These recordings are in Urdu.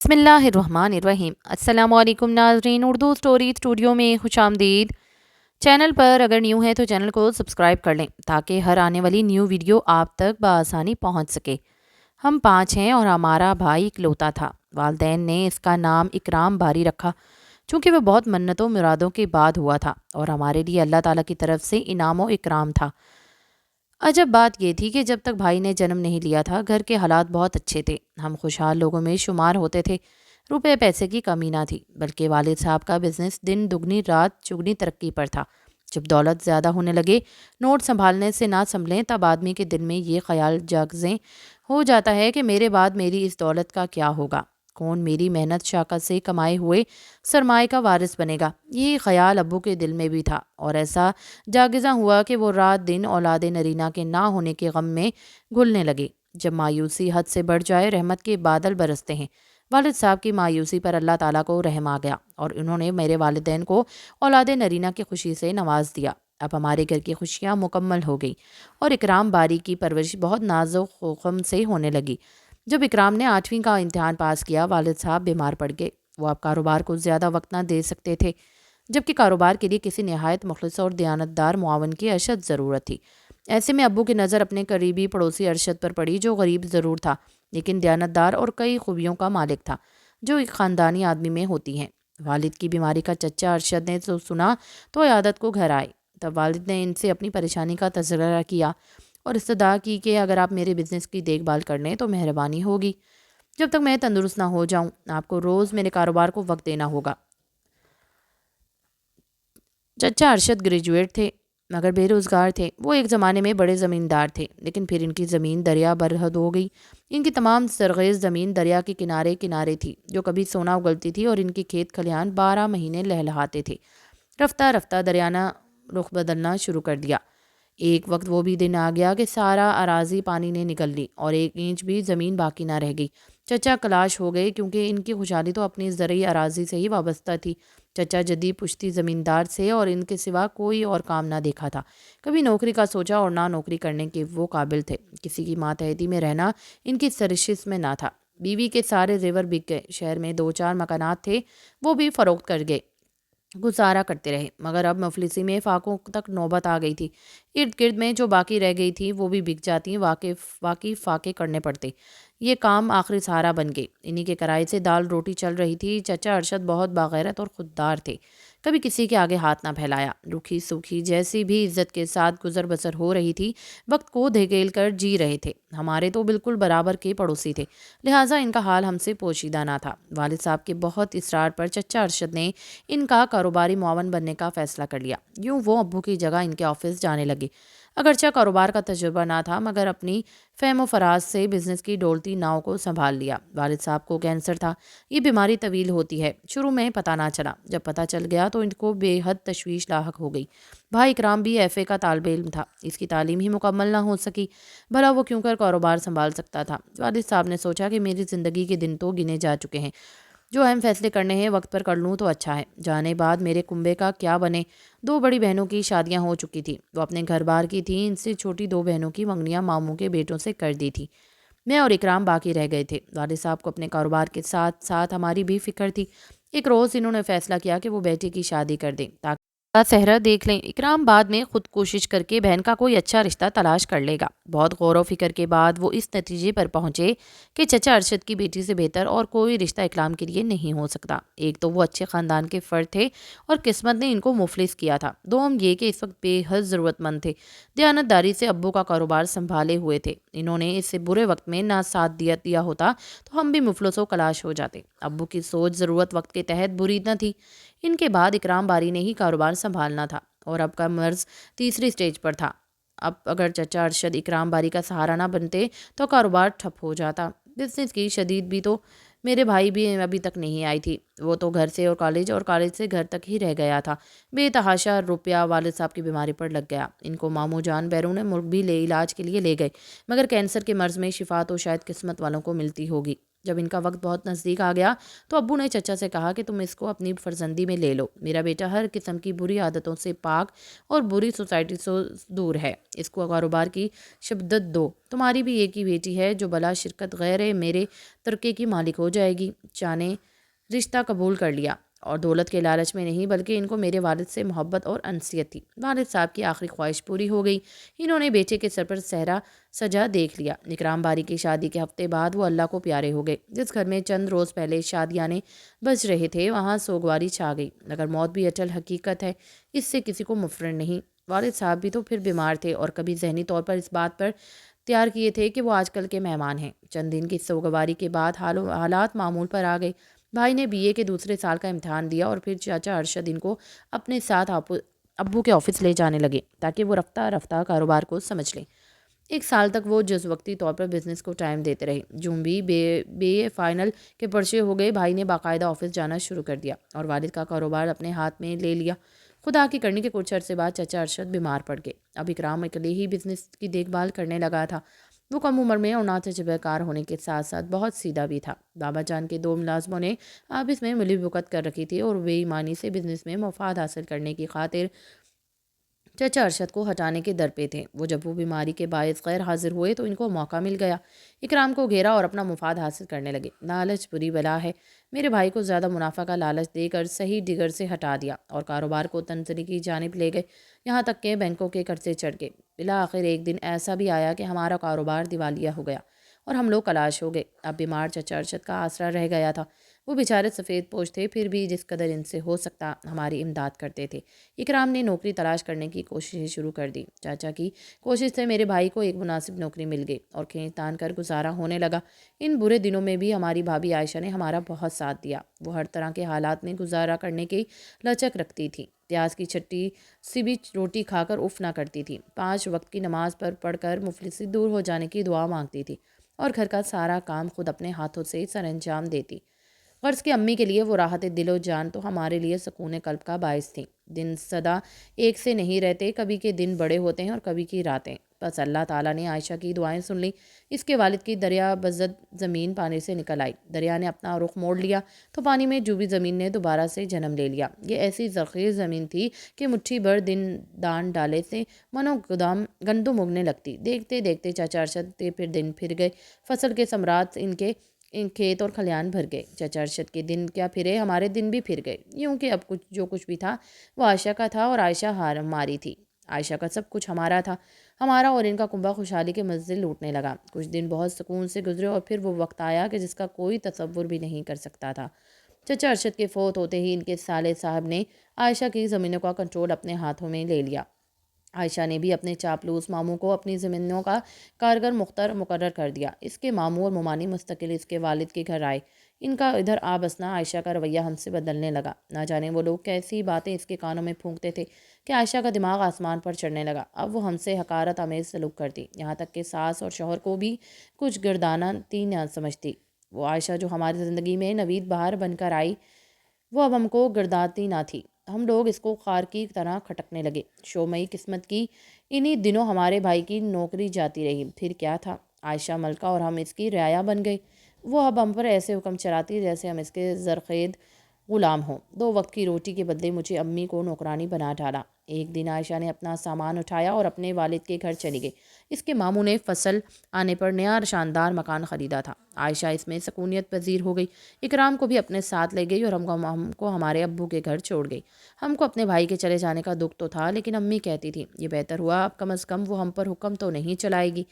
بسم اللہ الرحمن الرحیم۔ السلام علیکم ناظرین، اردو سٹوری اسٹوڈیو میں خوش آمدید۔ چینل پر اگر نیو ہے تو چینل کو سبسکرائب کر لیں تاکہ ہر آنے والی نیو ویڈیو آپ تک بآسانی پہنچ سکے۔ ہم 5 ہیں اور ہمارا بھائی اکلوتا تھا۔ والدین نے اس کا نام اکرام باری رکھا چونکہ وہ بہت منتوں مرادوں کے بعد ہوا تھا اور ہمارے لیے اللہ تعالیٰ کی طرف سے انعام و اکرام تھا۔ عجب بات یہ تھی کہ جب تک بھائی نے جنم نہیں لیا تھا گھر کے حالات بہت اچھے تھے، ہم خوشحال لوگوں میں شمار ہوتے تھے، روپے پیسے کی کمی نہ تھی، بلکہ والد صاحب کا بزنس دن دگنی رات چگنی ترقی پر تھا۔ جب دولت زیادہ ہونے لگے، نوٹ سنبھالنے سے نہ سنبھلیں، تب آدمی کے دل میں یہ خیال جاگزیں ہو جاتا ہے کہ میرے بعد میری اس دولت کا کیا ہوگا، کون میری محنت شاقت سے کمائے ہوئے سرمائے کا وارث بنے گا۔ یہی خیال ابو کے دل میں بھی تھا اور ایسا جاگزاں ہوا کہ وہ رات دن اولاد نرینہ کے نہ ہونے کے غم میں گھلنے لگے۔ جب مایوسی حد سے بڑھ جائے رحمت کے بادل برستے ہیں۔ والد صاحب کی مایوسی پر اللہ تعالیٰ کو رحم آ گیا اور انہوں نے میرے والدین کو اولاد نرینہ کی خوشی سے نواز دیا۔ اب ہمارے گھر کی خوشیاں مکمل ہو گئی اور اکرام باری کی پرورش بہت ناز و خوخم سے ہونے لگی۔ جب اکرام نے 8ویں کا امتحان پاس کیا، والد صاحب بیمار پڑ گئے۔ وہ اب کاروبار کو زیادہ وقت نہ دے سکتے تھے، جبکہ کاروبار کے لیے کسی نہایت مخلص اور دیانتدار معاون کی اشد ضرورت تھی۔ ایسے میں ابو کی نظر اپنے قریبی پڑوسی ارشد پر پڑی، جو غریب ضرور تھا لیکن دیانتدار اور کئی خوبیوں کا مالک تھا، جو ایک خاندانی آدمی میں ہوتی ہیں۔ والد کی بیماری کا چچا ارشد نے سنا تو عیادت کو گھر آئے۔ تب والد نے ان سے اپنی پریشانی کا تذکرہ کیا اور استدعا کی کہ اگر آپ میرے بزنس کی دیکھ بھال کر لیں تو مہربانی ہوگی۔ جب تک میں تندرست نہ ہو جاؤں آپ کو روز میرے کاروبار کو وقت دینا ہوگا۔ چچا ارشد گریجویٹ تھے مگر بے روزگار تھے۔ وہ ایک زمانے میں بڑے زمیندار تھے، لیکن پھر ان کی زمین دریا برحد ہو گئی۔ ان کی تمام سرخیز زمین دریا کے کنارے کنارے تھی، جو کبھی سونا اگلتی تھی، اور ان کے کھیت کھلیان 12 مہینے لہلہاتے تھے۔ رفتہ رفتہ دریا نے رخ بدلنا شروع کر دیا۔ ایک وقت وہ بھی دن آ گیا کہ سارا اراضی پانی نے نگل لی اور 1 انچ بھی زمین باقی نہ رہ گئی۔ چچا کلاش ہو گئے کیونکہ ان کی خوشحالی تو اپنی زرعی اراضی سے ہی وابستہ تھی۔ چچا جدی پشتی زمیندار سے اور ان کے سوا کوئی اور کام نہ دیکھا تھا۔ کبھی نوکری کا سوچا اور نہ نوکری کرنے کے وہ قابل تھے۔ کسی کی ماتحتی میں رہنا ان کی سرشش میں نہ تھا۔ بیوی کے سارے زیور بک گئے۔ شہر میں 2-4 مکانات تھے، وہ بھی فروخت کر گئے۔ گزارا کرتے رہے، مگر اب مفلسی میں فاقوں تک نوبت آ گئی تھی۔ ارد گرد میں جو باقی رہ گئی تھی وہ بھی بک جاتی، واقعی فاقے کرنے پڑتے۔ یہ کام آخری سہارا بن گئے۔ انہی کے کرائے سے دال روٹی چل رہی تھی۔ چچا ارشد بہت باغیرت اور خوددار تھے، کبھی کسی کے آگے ہاتھ نہ پھیلایا۔ روکھی سوکھی جیسی بھی عزت کے ساتھ گزر بسر ہو رہی تھی، وقت کو دھکیل کر جی رہے تھے۔ ہمارے تو بالکل برابر کے پڑوسی تھے، لہٰذا ان کا حال ہم سے پوشیدہ نہ تھا۔ والد صاحب کے بہت اصرار پر چچا ارشد نے ان کا کاروباری معاون بننے کا فیصلہ کر لیا۔ یوں وہ ابو کی جگہ ان کے آفس جانے لگے۔ اگرچہ کاروبار کا تجربہ نہ تھا، مگر اپنی فہم و فراز سے بزنس کی ڈولتی ناؤ کو سنبھال لیا۔ والد صاحب کو کینسر تھا۔ یہ بیماری طویل ہوتی ہے۔ شروع میں پتہ نہ چلا، جب پتہ چل گیا تو ان کو بے حد تشویش لاحق ہو گئی۔ بھائی اکرام بھی FA کا طالب علم تھا، اس کی تعلیم ہی مکمل نہ ہو سکی، بھلا وہ کیوں کر کاروبار سنبھال سکتا تھا۔ والد صاحب نے سوچا کہ میری زندگی کے دن تو گنے جا چکے ہیں، جو اہم فیصلے کرنے ہیں وقت پر کر لوں تو اچھا ہے، جانے بعد میرے کنبے کا کیا بنے۔ 2 بڑی بہنوں کی شادیاں ہو چکی تھی، وہ اپنے گھر بار کی تھیں۔ ان سے چھوٹی 2 بہنوں کی منگنیاں ماموں کے بیٹوں سے کر دی تھی۔ میں اور اکرام باقی رہ گئے تھے۔ والد صاحب کو اپنے کاروبار کے ساتھ ساتھ ہماری بھی فکر تھی۔ ایک روز انہوں نے فیصلہ کیا کہ وہ بیٹے کی شادی کر دیں تاکہ کا صحرا دیکھ لیں۔ اکرام بعد میں خود کوشش کر کے بہن کا کوئی اچھا رشتہ تلاش کر لے گا۔ بہت غور و فکر کے بعد وہ اس نتیجے پر پہنچے کہ چچا ارشد کی بیٹی سے بہتر اور کوئی رشتہ اکرام کے لیے نہیں ہو سکتا۔ ایک تو وہ اچھے خاندان کے فرد تھے اور قسمت نے ان کو مفلس کیا تھا، دوم یہ کہ اس وقت بے حد ضرورت مند تھے، دیانتداری سے ابو کا کاروبار سنبھالے ہوئے تھے۔ انہوں نے اس سے برے وقت میں نہ ساتھ دیا ہوتا تو ہم بھی مفلس و کلاش ہو جاتے۔ ابو کی سوچ ضرورت وقت کے تحت بری نہ تھی۔ ان کے بعد اکرام باری نے ہی کاروبار سنبھالنا تھا اور اب کا مرض تیسری سٹیج پر تھا۔ اب اگر چچا ارشد اکرام باری کا سہارا نہ بنتے تو کاروبار ٹھپ ہو جاتا۔ بزنس کی شدید بھی تو میرے بھائی بھی ابھی تک نہیں آئی تھی۔ وہ تو گھر سے اور کالج سے گھر تک ہی رہ گیا تھا۔ بے تحاشا روپیہ والد صاحب کی بیماری پر لگ گیا۔ ان کو ماموں جان بیرون ملک بھی علاج کے لیے لے گئے، مگر کینسر کے مرض میں شفا تو شاید قسمت والوں کو ملتی ہوگی۔ جب ان کا وقت بہت نزدیک آ گیا تو ابو نے چچا سے کہا کہ تم اس کو اپنی فرزندی میں لے لو، میرا بیٹا ہر قسم کی بری عادتوں سے پاک اور بری سوسائٹی سے دور ہے، اس کو کاروبار کی شدت دو، تمہاری بھی ایک ہی بیٹی ہے جو بلا شرکت غیر میرے ترکے کی مالک ہو جائے گی۔ چچا نے رشتہ قبول کر لیا، اور دولت کے لالچ میں نہیں بلکہ ان کو میرے والد سے محبت اور انسیت تھی۔ والد صاحب کی آخری خواہش پوری ہو گئی، انہوں نے بیٹے کے سر پر صحرا سجا دیکھ لیا۔ اکرام باری کی شادی کے ہفتے بعد وہ اللہ کو پیارے ہو گئے۔ جس گھر میں چند روز پہلے شادیانے بج رہے تھے وہاں سوگواری چھا گئی، مگر موت بھی اٹل حقیقت ہے، اس سے کسی کو مفرن نہیں۔ والد صاحب بھی تو پھر بیمار تھے اور کبھی ذہنی طور پر اس بات پر تیار کیے تھے کہ وہ آج کل کے مہمان ہیں۔ چند دن کی سوگواری کے بعد حالات معمول پر آ گئے۔ بھائی نے BA کے دوسرے سال کا امتحان دیا اور پھر چاچا ارشد ان کو اپنے ساتھ ابو کے آفس لے جانے لگے تاکہ وہ رفتہ رفتہ کاروبار کو سمجھ لیں۔ ایک سال تک وہ جز وقتی طور پر بزنس کو ٹائم دیتے رہے۔ جوں بھی BA فائنل کے پرچے ہو گئے، بھائی نے باقاعدہ آفس جانا شروع کر دیا اور والد کا کاروبار اپنے ہاتھ میں لے لیا۔ خدا کی کرنی کے کچھ عرصے بعد چچا ارشد بیمار پڑ گئے۔ اب اکرام اکیلے ہی بزنس کی دیکھ بھال کرنے لگا تھا۔ وہ کم عمر میں اور ناتجربہ کار ہونے کے ساتھ ساتھ بہت سیدھا بھی تھا۔ بابا جان کے 2 ملازموں نے آفس میں ملی بھگت کر رکھی تھی اور بے ایمانی سے بزنس میں مفاد حاصل کرنے کی خاطر چچا ارشد کو ہٹانے کے در پہ تھے۔ جب وہ بیماری کے باعث غیر حاضر ہوئے تو ان کو موقع مل گیا، اکرام کو گھیرا اور اپنا مفاد حاصل کرنے لگے۔ لالچ بری بلا ہے، میرے بھائی کو زیادہ منافع کا لالچ دے کر صحیح ڈگر سے ہٹا دیا اور کاروبار کو تنزلی کی جانب لے گئے، یہاں تک کہ بینکوں کے قرضے چڑھ گئے۔ بالآخر ایک دن ایسا بھی آیا کہ ہمارا کاروبار دیوالیہ ہو گیا اور ہم لوگ کلاش ہو گئے۔ اب بیمار چچا ارشد کا آسرا رہ گیا تھا۔ وہ بیچارے سفید پوش تھے، پھر بھی جس قدر ان سے ہو سکتا ہماری امداد کرتے تھے۔ اکرام نے نوکری تلاش کرنے کی کوششیں شروع کر دی۔ چاچا کی کوشش سے میرے بھائی کو ایک مناسب نوکری مل گئی اور کھینچ تان کر گزارا ہونے لگا۔ ان برے دنوں میں بھی ہماری بھابھی عائشہ نے ہمارا بہت ساتھ دیا۔ وہ ہر طرح کے حالات میں گزارا کرنے کی لچک رکھتی تھی۔ پیاز کی چھٹی سی بھی روٹی کھا کر اف نہ کرتی تھی۔ 5 وقت کی نماز پر پڑھ کر مفلسی دور ہو جانے کی دعا مانگتی تھی اور گھر کا سارا کام خود اپنے ہاتھوں سے سر انجام دیتی۔ غرض کی امی کے لیے وہ راحت دل و جان تو ہمارے لیے سکون قلب کا باعث تھیں۔ دن سدا ایک سے نہیں رہتے، کبھی کے دن بڑے ہوتے ہیں اور کبھی کی راتیں۔ بس اللہ تعالیٰ نے عائشہ کی دعائیں سن لی۔ اس کے والد کی دریا بزد زمین پانی سے نکل آئی۔ دریا نے اپنا رخ موڑ لیا تو پانی میں ڈوبی زمین نے دوبارہ سے جنم لے لیا۔ یہ ایسی زرخیز زمین تھی کہ مٹھی بھر دن دان ڈالے سے منو گندم اگنے لگتی۔ دیکھتے دیکھتے چچا ارشد کے پھر دن پھر گئے، فصل کے ثمرات ان کھیت اور کھلیان بھر گئے۔ چچا ارشد کے دن کیا پھرے، ہمارے دن بھی پھر گئے، یوں کہ اب جو کچھ بھی تھا وہ عائشہ کا تھا اور عائشہ ہماری تھی۔ عائشہ کا سب کچھ ہمارا تھا۔ ہمارا اور ان کا کنبہ خوشحالی کے منزل لوٹنے لگا۔ کچھ دن بہت سکون سے گزرے اور پھر وہ وقت آیا کہ جس کا کوئی تصور بھی نہیں کر سکتا تھا۔ چچا ارشد کے فوت ہوتے ہی ان کے سالے صاحب نے عائشہ کی زمینوں کا کنٹرول اپنے ہاتھوں میں لے لیا۔ عائشہ نے بھی اپنے چاپلوس ماموں کو اپنی زمینوں کا کارگر مقرر کر دیا۔ اس کے ماموں اور ممانی مستقل اس کے والد کے گھر آئے۔ ان کا ادھر آ بسنا عائشہ کا رویہ ہم سے بدلنے لگا۔ نہ جانے وہ لوگ کیسی باتیں اس کے کانوں میں پھونکتے تھے کہ عائشہ کا دماغ آسمان پر چڑھنے لگا۔ اب وہ ہم سے حقارت آمیز سلوک کرتی، یہاں تک کہ ساس اور شوہر کو بھی کچھ گردانتی نہ سمجھتی۔ وہ عائشہ جو ہماری زندگی میں نوید بہار بن کر آئی، وہ اب ہم کو گرداتی نہ تھی۔ ہم لوگ اس کو خار کی طرح کھٹکنے لگے۔ شومئی قسمت کی انہی دنوں ہمارے بھائی کی نوکری جاتی رہی۔ پھر کیا تھا، عائشہ ملکہ اور ہم اس کی رعایا بن گئی۔ وہ اب ہم پر ایسے حکم چلاتی جیسے ہم اس کے زرخید غلام ہوں۔ 2 وقت کی روٹی کے بدلے مجھے امی کو نوکرانی بنا ڈالا۔ ایک دن عائشہ نے اپنا سامان اٹھایا اور اپنے والد کے گھر چلی گئی۔ اس کے ماموں نے فصل آنے پر نیا شاندار مکان خریدا تھا۔ عائشہ اس میں سکونیت پذیر ہو گئی، اکرام کو بھی اپنے ساتھ لے گئی اور ہم کو ہمارے ابو کے گھر چھوڑ گئی۔ ہم کو اپنے بھائی کے چلے جانے کا دکھ تو تھا، لیکن امی کہتی تھی یہ بہتر ہوا، اب کم از کم وہ ہم پر حکم تو نہیں چلائے گی،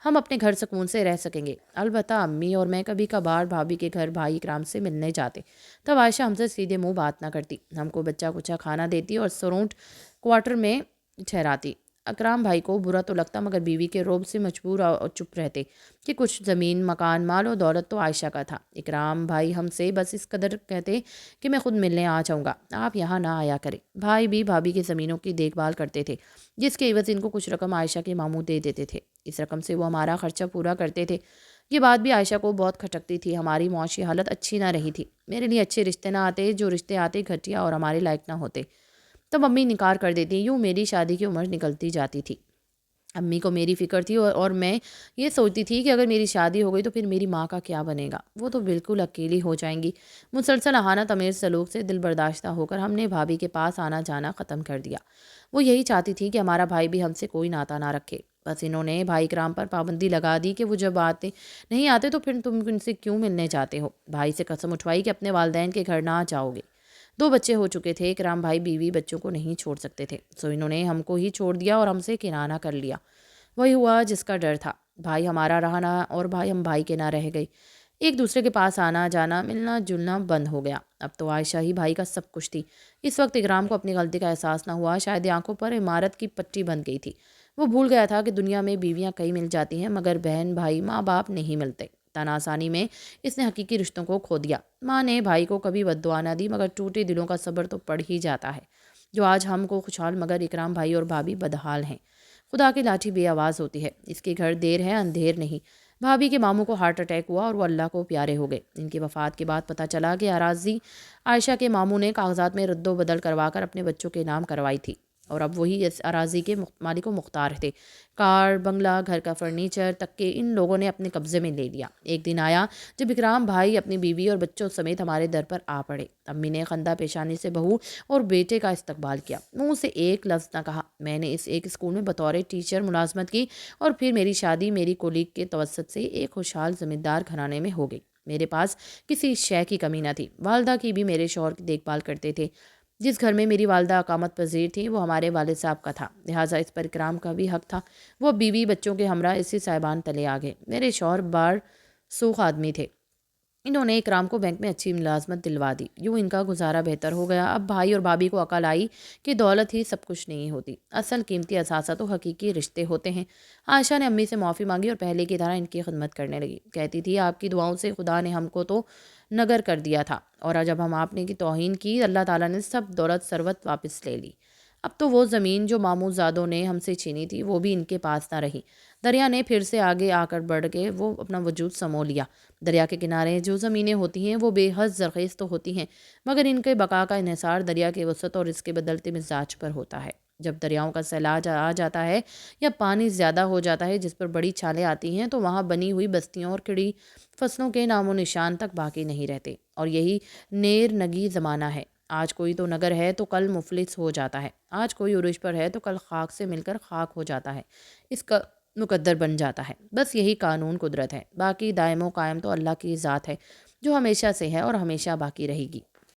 ہم اپنے گھر سکون سے رہ سکیں گے۔ البتہ امی اور میں کبھی کبھار بھابھی کے گھر بھائی اکرام سے ملنے جاتے، تب عائشہ ہم سے سیدھے منہ بات نہ کرتی، ہم کو بچہ کچا کھانا دیتی اور سرونٹ کوارٹر میں ٹھہراتی۔ اکرام بھائی کو برا تو لگتا، مگر بیوی کے رعب سے مجبور اور چپ رہتے کہ کچھ زمین مکان مال و دولت تو عائشہ کا تھا۔ اکرام بھائی ہم سے بس اس قدر کہتے کہ میں خود ملنے آ جاؤں گا، آپ یہاں نہ آیا کریں۔ بھائی بھی بھابھی کی زمینوں کی دیکھ بھال کرتے تھے، جس کے عوض ان کو کچھ رقم عائشہ کے ماموں دے دیتے تھے۔ اس رقم سے وہ ہمارا خرچہ پورا کرتے تھے۔ یہ بات بھی عائشہ کو بہت کھٹکتی تھی۔ ہماری معاشی حالت اچھی نہ رہی تھی، میرے لیے اچھے رشتے نہ آتے، جو رشتے آتے گھٹیا اور ہمارے لائق نہ ہوتے، تب امی نکار کر دیتی، یوں میری شادی کی عمر نکلتی جاتی تھی۔ امی کو میری فکر تھی اور میں یہ سوچتی تھی کہ اگر میری شادی ہو گئی تو پھر میری ماں کا کیا بنے گا، وہ تو بالکل اکیلی ہو جائیں گی۔ مسلسل اہانت تمیز سلوک سے دل برداشتہ ہو کر ہم نے بھابھی کے پاس آنا جانا ختم کر دیا۔ وہ یہی چاہتی تھی کہ ہمارا بھائی بھی ہم سے کوئی ناتا نہ رکھے۔ بس انہوں نے بھائی کرام پر پابندی لگا دی کہ وہ جب نہیں آتے تو پھر تم ان سے کیوں ملنے جاتے ہو۔ بھائی سے قسم اٹھوائی کہ اپنے والدین کے گھر نہ جاؤ گے۔ 2 بچے ہو چکے تھے، اکرام بھائی بیوی بچوں کو نہیں چھوڑ سکتے تھے، سو انہوں نے ہم کو ہی چھوڑ دیا اور ہم سے کنارہ کر لیا۔ وہی ہوا جس کا ڈر تھا، بھائی ہمارا رہا نہ اور ہم بھائی کے نہ رہ گئے۔ ایک دوسرے کے پاس آنا جانا ملنا جلنا بند ہو گیا۔ اب تو عائشہ ہی بھائی کا سب کچھ تھی۔ اس وقت اکرام کو اپنی غلطی کا احساس نہ ہوا، شاید آنکھوں پر عمارت کی پٹی بن گئی تھی۔ وہ بھول گیا تھا کہ دنیا میں بیویاں کئی مل جاتی ہیں مگر بہن بھائی ماں باپ نہیں ملتے۔ تن آسانی میں اس نے حقیقی رشتوں کو کھو دیا۔ ماں نے بھائی کو کبھی بد دعا نہ دی مگر ٹوٹے دلوں کا صبر تو پڑ ہی جاتا ہے، جو آج ہم کو خوشحال مگر اکرام بھائی اور بھابھی بدحال ہیں۔ خدا کی لاٹھی بے آواز ہوتی ہے، اس کے گھر دیر ہے اندھیر نہیں۔ بھابھی کے ماموں کو ہارٹ اٹیک ہوا اور وہ اللہ کو پیارے ہو گئے۔ ان کی وفات کے بعد پتہ چلا کہ اراضی عائشہ کے ماموں نے کاغذات میں رد و بدل کروا کر اپنے بچوں کے نام کروائی تھی اور اب وہی اس اراضی کے مالک و مختار تھے۔ کار، بنگلہ، گھر کا فرنیچر تک کہ ان لوگوں نے اپنے قبضے میں لے لیا۔ ایک دن آیا جب اکرام بھائی اپنی بیوی اور بچوں سمیت ہمارے در پر آ پڑے۔ امی نے خندہ پیشانی سے بہو اور بیٹے کا استقبال کیا، منہ سے ایک لفظ نہ کہا۔ میں نے اس ایک اسکول میں بطور ٹیچر ملازمت کی اور پھر میری شادی میری کولیگ کے توسط سے ایک خوشحال زمیندار گھرانے میں ہو گئی۔ میرے پاس کسی شے کی کمی نہ تھی۔ والدہ کی بھی میرے شوہر کی دیکھ بھال کرتے تھے۔ جس گھر میں میری والدہ اقامت پذیر تھی وہ ہمارے والد صاحب کا تھا، لہٰذا اس پر اکرام کا بھی حق تھا۔ وہ بیوی بچوں کے ہمراہ اسی سائبان تلے آ گئے۔ میرے شوہر بار سوخ آدمی تھے، انہوں نے اکرام کو بینک میں اچھی ملازمت دلوا دی، یوں ان کا گزارا بہتر ہو گیا۔ اب بھائی اور بھابھی کو عقل آئی کہ دولت ہی سب کچھ نہیں ہوتی، اصل قیمتی اثاثہ تو حقیقی رشتے ہوتے ہیں۔ عائشہ نے امی سے معافی مانگی اور پہلے کی طرح ان کی خدمت کرنے لگی۔ کہتی تھی آپ کی دعاؤں سے خدا نے ہم کو تو نگر کر دیا تھا اور جب ہم آپ نے کی توہین کی اللہ تعالیٰ نے سب دولت ثروت واپس لے لی۔ اب تو وہ زمین جو ماموں زادوں نے ہم سے چھینی تھی وہ بھی ان کے پاس نہ رہی۔ دریا نے پھر سے آگے آ کر بڑھ کے وہ اپنا وجود سمو لیا۔ دریا کے کنارے جو زمینیں ہوتی ہیں وہ بے حد زرخیز تو ہوتی ہیں مگر ان کے بقا کا انحصار دریا کے وسعت اور اس کے بدلتے مزاج پر ہوتا ہے۔ جب دریاؤں کا سیلاب آ جاتا ہے یا پانی زیادہ ہو جاتا ہے جس پر بڑی چھالیں آتی ہیں تو وہاں بنی ہوئی بستیوں اور کھڑی فصلوں کے نام و نشان تک باقی نہیں رہتے، اور یہی نیر نگی زمانہ ہے۔ آج کوئی تو نگر ہے تو کل مفلس ہو جاتا ہے، آج کوئی عروج پر ہے تو کل خاک سے مل کر خاک ہو جاتا ہے، اس کا مقدر بن جاتا ہے۔ بس یہی قانون قدرت ہے، باقی دائم و قائم تو اللہ کی ذات ہے جو ہمیشہ سے ہے اور ہمیشہ باقی رہے گی۔